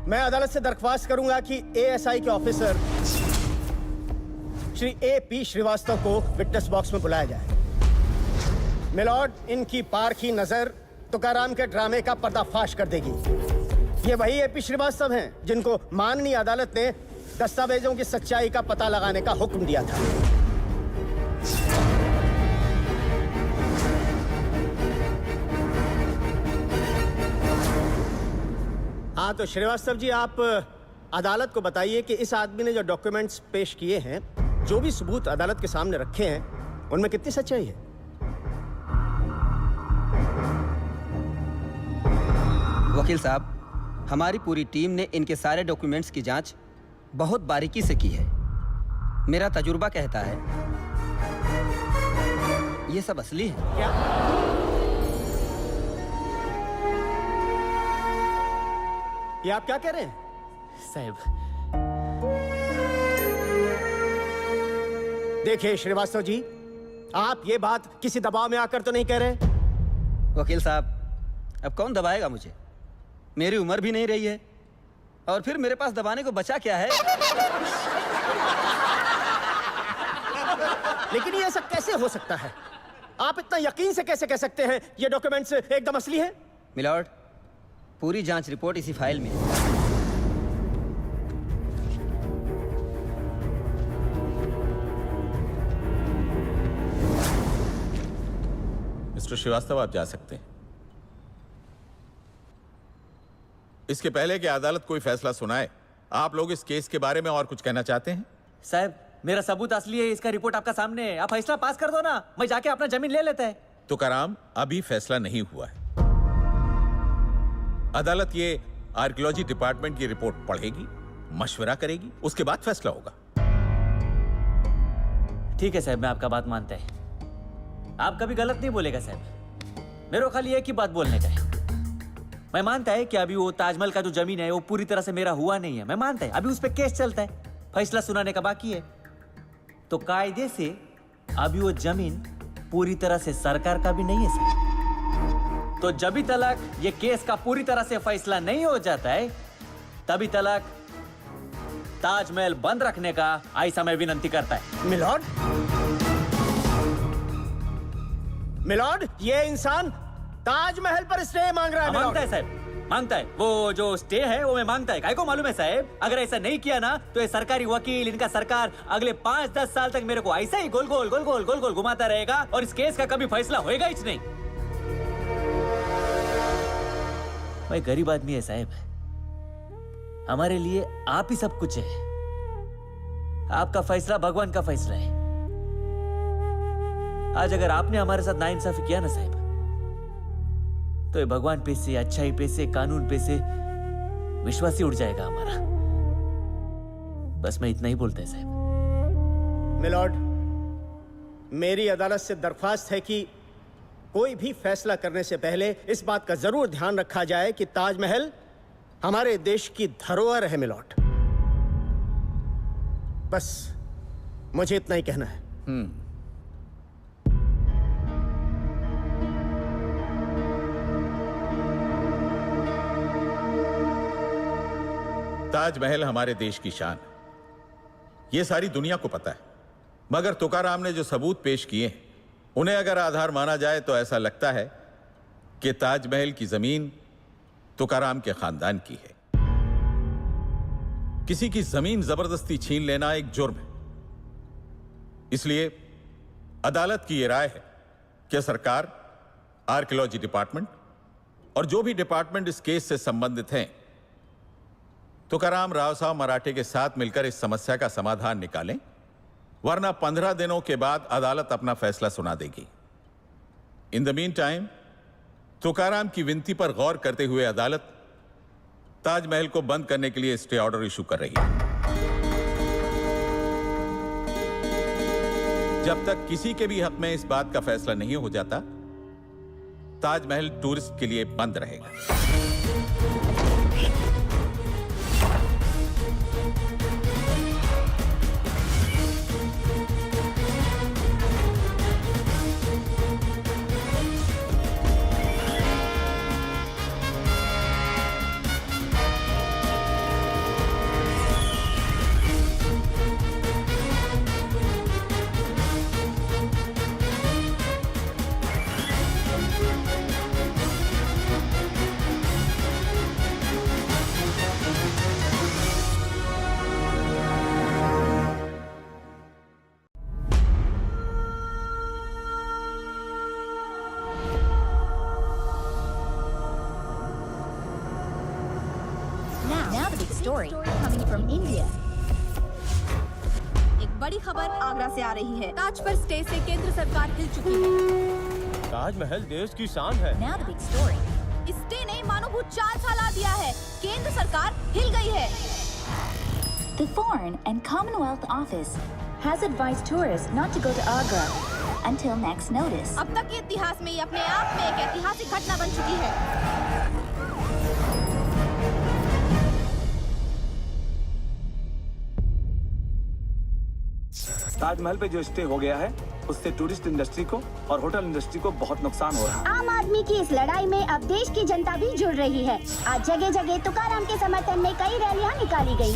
मैं अदालत से दरख्वास्त करूंगा कि एएसआई के ऑफिसर श्री ए.पी. श्रीवास्तव को विटनेस बॉक्स में बुलाया जाए। मिलॉर्ड, इनकी पारखी नजर तुकाराम के ड्रामे का पर्दाफाश कर देगी। ये वही ए.पी. श्रीवास्तव हैं जिनको माननीय अदालत ने दस्तावेजों की सच्चाई का पता लगाने का हुक्म दिया था। हाँ, तो श्रीवास्तव जी, आप अदालत को बताइए कि इस आदमी ने जो डॉक्यूमेंट्स पेश किए हैं, जो भी सबूत अदालत के सामने रखे हैं, उनमें कितनी सच्चाई है? वकील साहब, हमारी पूरी टीम ने इनके सारे डॉक्यूमेंट्स की जांच बहुत बारीकी से की है। मेरा तजुर्बा कहता है ये सब असली है। क्या? ये आप क्या कह रहे हैं? साहब, देखिए श्रीवास्तव जी, आप ये बात किसी दबाव में आकर तो नहीं कह रहे? वकील साहब, अब कौन दबाएगा मुझे? मेरी उम्र भी नहीं रही है और फिर मेरे पास दबाने को बचा क्या है? लेकिन ये ऐसा कैसे हो सकता है? आप इतना यकीन से कैसे कह सकते हैं ये डॉक्यूमेंट्स एकदम असली है? मिलॉर्ड, पूरी जांच रिपोर्ट इसी फाइल में है। मिस्टर श्रीवास्तव, आप जा सकते हैं। इसके पहले कि अदालत कोई फैसला सुनाए, आप लोग इस केस के बारे में और कुछ कहना चाहते हैं? साहब, मेरा सबूत असली है, इसका रिपोर्ट आपका सामने है। आप फैसला पास कर दो ना, मैं जाके अपना जमीन ले लेता है। तुकाराम, अभी फैसला नहीं हुआ है। अदालत ये आर्कियोलॉजी डिपार्टमेंट की रिपोर्ट पढ़ेगी, मशवरा करेगी, उसके बाद फैसला होगा। ठीक है साहब, मैं आपका बात मानता है। आप कभी गलत नहीं बोलेगा साहब। मेरे को खाली एक ही बात बोलने का है। मैं मानता है कि अभी वो ताजमहल का जो जमीन है वो पूरी तरह से मेरा हुआ नहीं है। मैं मानता है अभी उस पर केस चलता है, फैसला सुनाने का बाकी है। तो कायदे से अभी वो जमीन पूरी तरह से सरकार का भी नहीं है सर। तो जब तक ये केस का पूरी तरह से फैसला नहीं हो जाता है, तभी तक ताजमहल बंद रखने का ऐसा मैं विनती करता है। मिलॉर्ड, ये इंसान ताजमहल पर स्टे मांग रहा है। मांगता है साहब, मांगता है। वो जो स्टे है वो मैं मांगता है। काय को मालूम है साहब, अगर ऐसा नहीं किया ना तो ये सरकारी वकील, इनका सरकार अगले 5-10 साल तक मेरे को ऐसा ही गोल गोल घुमाता रहेगा और इस केस का कभी फैसला होएगा ही नहीं। भाई गरीब आदमी है साहब, हमारे लिए आप ही सब कुछ है। आपका फैसला भगवान का फैसला है। आज अगर आपने हमारे साथ नाइंसाफी किया ना साहब, तो ये भगवान पे से, अच्छाई पे से, कानून पे से विश्वास ही उड़ जाएगा हमारा। बस मैं इतना ही बोलता है साहब। मिलॉर्ड, मेरी अदालत से दरख्वास्त है कि कोई भी फैसला करने से पहले इस बात का जरूर ध्यान रखा जाए कि ताजमहल हमारे देश की धरोहर है। मिलॉर्ड, बस मुझे इतना ही कहना है। ताजमहल हमारे देश की शान है, ये सारी दुनिया को पता है। मगर तुकाराम ने जो सबूत पेश किए हैं, उन्हें अगर आधार माना जाए तो ऐसा लगता है कि ताजमहल की जमीन तुकाराम के खानदान की है। किसी की जमीन जबरदस्ती छीन लेना एक जुर्म है। इसलिए अदालत की यह राय है कि सरकार, आर्कियोलॉजी डिपार्टमेंट और जो भी डिपार्टमेंट इस केस से संबंधित हैं, तुकाराम राव साहब मराठे के साथ मिलकर इस समस्या का समाधान निकालें, वरना 15 दिनों के बाद अदालत अपना फैसला सुना देगी। In the mean time Tukaram की विनती पर गौर करते हुए अदालत ताजमहल को बंद करने के लिए स्टे ऑर्डर इशू कर रही है। जब तक किसी के भी हक में इस बात का फैसला नहीं हो जाता, ताजमहल टूरिस्ट के लिए बंद रहेगा। a big story coming from India. एक बड़ी खबर आगरा से आ रही है। ताज पर स्टे से केंद्र सरकार हिल चुकी है। ताजमहल देश की शान है। Now the big story. Stay ने मानो भूत 4 साल आ दिया है। केंद्र सरकार हिल गई है। The Foreign and Commonwealth Office has advised tourists not to go to Agra until next notice. अब तक के इतिहास में ये अपने आप में एक ऐतिहासिक घटना बन चुकी है। ताजमहल पे जो स्टे हो गया है उससे टूरिस्ट इंडस्ट्री को और होटल इंडस्ट्री को बहुत नुकसान हो रहा है। आम आदमी की इस लड़ाई में अब देश की जनता भी जुड़ रही है। आज जगह जगह तुकाराम के समर्थन में कई रैलियां निकाली गयी।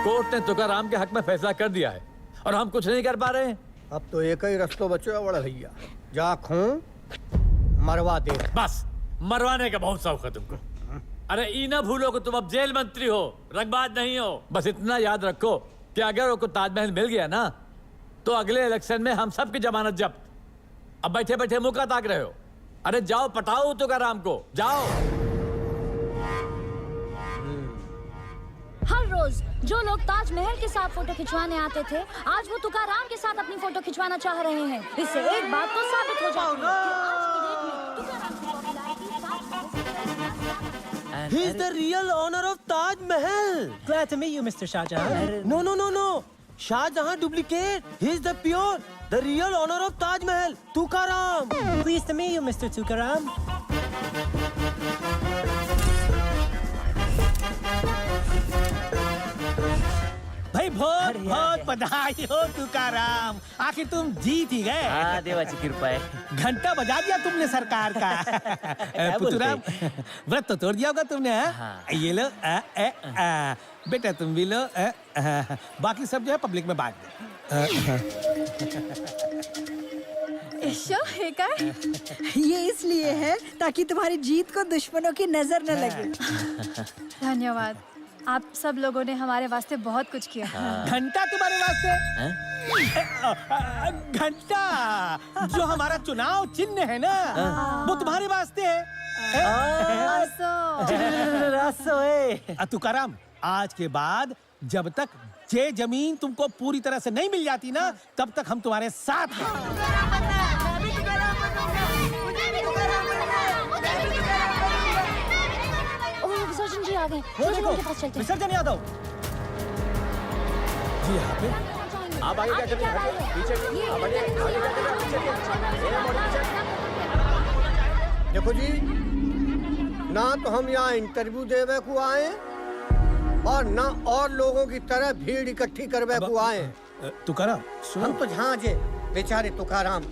कोर्ट ने तुकाराम के हक में फैसला कर दिया है और हम कुछ नहीं कर पा रहे हैं। अब तो एक ही रास्ता बचा बड़ा भैया, जा खून मरवा दे। बस मरवाने का बहुत शौक है तुमको। अरे ई ना भूलो कि तुम अब जेल मंत्री हो, रंगबाज नहीं हो। बस इतना याद रखो कि अगर वो ताजमहल मिल गया ना तो अगले इलेक्शन में हम सब की जमानत जब्त। अब बैठे बैठे मुंह का ताक रहे हो। अरे जाओ पटाओ तुकाराम को, जाओ। हर रोज जो लोग ताजमहल के साथ फोटो खिंचवाने आते थे, आज वो तुकाराम के साथ अपनी फोटो खिंचवाना चाह रहे हैं। इससे एक बात तो साबित हो जाती है कि आज की डेट में तुकाराम की popularity He is the real owner of Taj Mahal. Glad to meet you, Mr. Shah Jahan. No. Shah Jahan duplicate. He is the pure, the real owner of Taj Mahal. Tukaram. Pleased to meet you, Mr. Tukaram. भाई बहुत बहुत बधाई हो तुकाराम, आखिर तुम जीत ही गए। हाँ, देवाची कृपा है। घंटा बजा दिया तुमने सरकार का। पुतुराम, व्रत तो तोड़ दिया होगा तुमने। ये लो बेटा, तुम भी लो। बाकी सब जो है पब्लिक में बांट दो। ये इसलिए है ताकि तुम्हारी जीत को दुश्मनों की नजर न लगे। धन्यवाद, आप सब लोगों ने हमारे वास्ते बहुत कुछ किया। घंटा तुम्हारे वास्ते? घंटा जो हमारा चुनाव चिन्ह है ना, वो तुम्हारे वास्ते है। तुकाराम, आज के बाद जब तक ये जमीन तुमको पूरी तरह से नहीं मिल जाती ना, तब तक हम तुम्हारे साथ हैं। विसर्जन जी आ गए। वो देखो, विसर्जन यादव जी यहाँ पे। आप आगे क्या कर रहे हैं? पीछे आप आगे क्या कर रहे हैं? देखो जी, ना तो हम यहाँ इंटरव्यू देवे को आए और ना और लोगों की तरह भीड़ इकट्ठी करवे को आए। तुकाराम, हम तो यहाँ जे बेचारे तुकाराम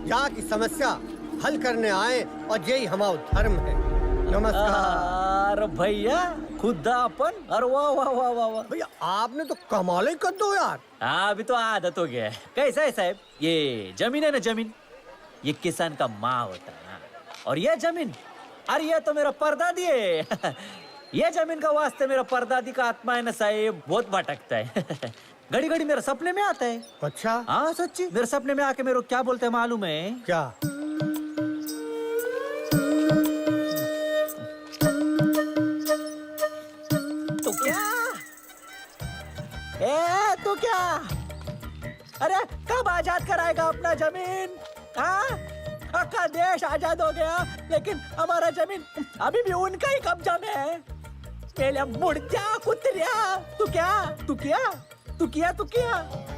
यहाँ की समस्या हल करने आए और यही हमारा धर्म है। नमस्कार। अरे भैया, खुदा अपन। अरे वाह वाह वाह वाह वाह भैया, आपने तो कमाल ही कर दो यार। हाँ, अभी तो आदत हो गया है। कैसा है साहब, ये जमीन है ना, जमीन ये किसान का माँ होता है ना। और ये जमीन, अरे ये तो मेरा परदादी है। ये जमीन का वास्ते मेरा परदादी का आत्मा है ना साहब, बहुत भटकता है। घड़ी घड़ी मेरे सपने में आता है। अच्छा? हाँ सच्ची, मेरे सपने में आके मेरे को क्या बोलते हैं मालूम है? क्या? तो क्या? तो क्या? अरे कब आजाद कराएगा अपना जमीन? हाँ, का देश आजाद हो गया, लेकिन हमारा जमीन अभी भी उनका ही कब्जा में है। पहले मुड़ जा कुतरिया। तू क्या? तू किया? तू किया? तू किया?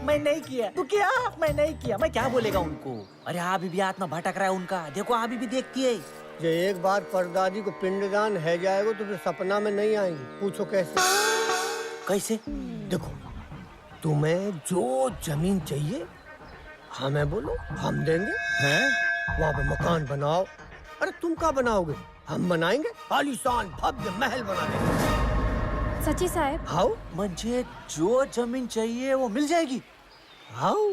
मैं नहीं किया। तू किया? मैं नहीं किया। मैं क्या बोलेगा उनको? अरे अभी भी आत्मा भटक रहा है उनका। देखो अभी भी देखती है। जो एक बार परदादी को पिंडदान है जाएगा तो फिर सपना में नहीं आएंगी। पूछो कैसे? कैसे? देखो, तुम्हें जो जमीन चाहिए हमें बोलो, हम देंगे। हैं? वहाँ पे मकान बनाओ। अरे तुम क्या बनाओगे? हम बनाएंगे, आलीशान भव्य महल बना देंगे। सच्ची साहब? हाउ? मुझे जो जमीन चाहिए वो मिल जाएगी। हाउ?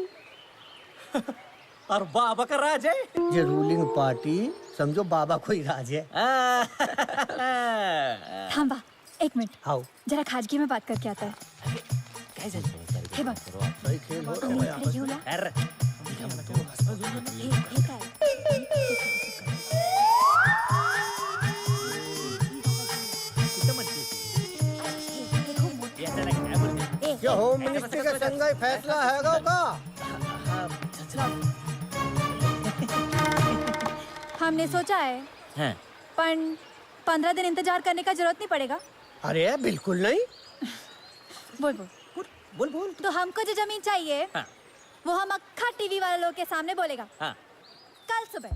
और बाबा का राज है। ये रूलिंग पार्टी समझो बाबा को ही राज है। थांबा, एक मिनट हाउ जरा खाजगी में बात करके आता है हे बघ आणि इकडे घेऊ ना हे काय ये होम मिनिस्ट्री का संघाई फैसला है का? हमने सोचा है हैं? पर 15 दिन इंतजार करने का जरूरत नहीं पड़ेगा। अरे बिल्कुल नहीं। बोल बोल बोल बोल तो हमको जो जमीन चाहिए हाँ। वो हम अक्खा टीवी वाले लोग के सामने बोलेगा हाँ। कल सुबह।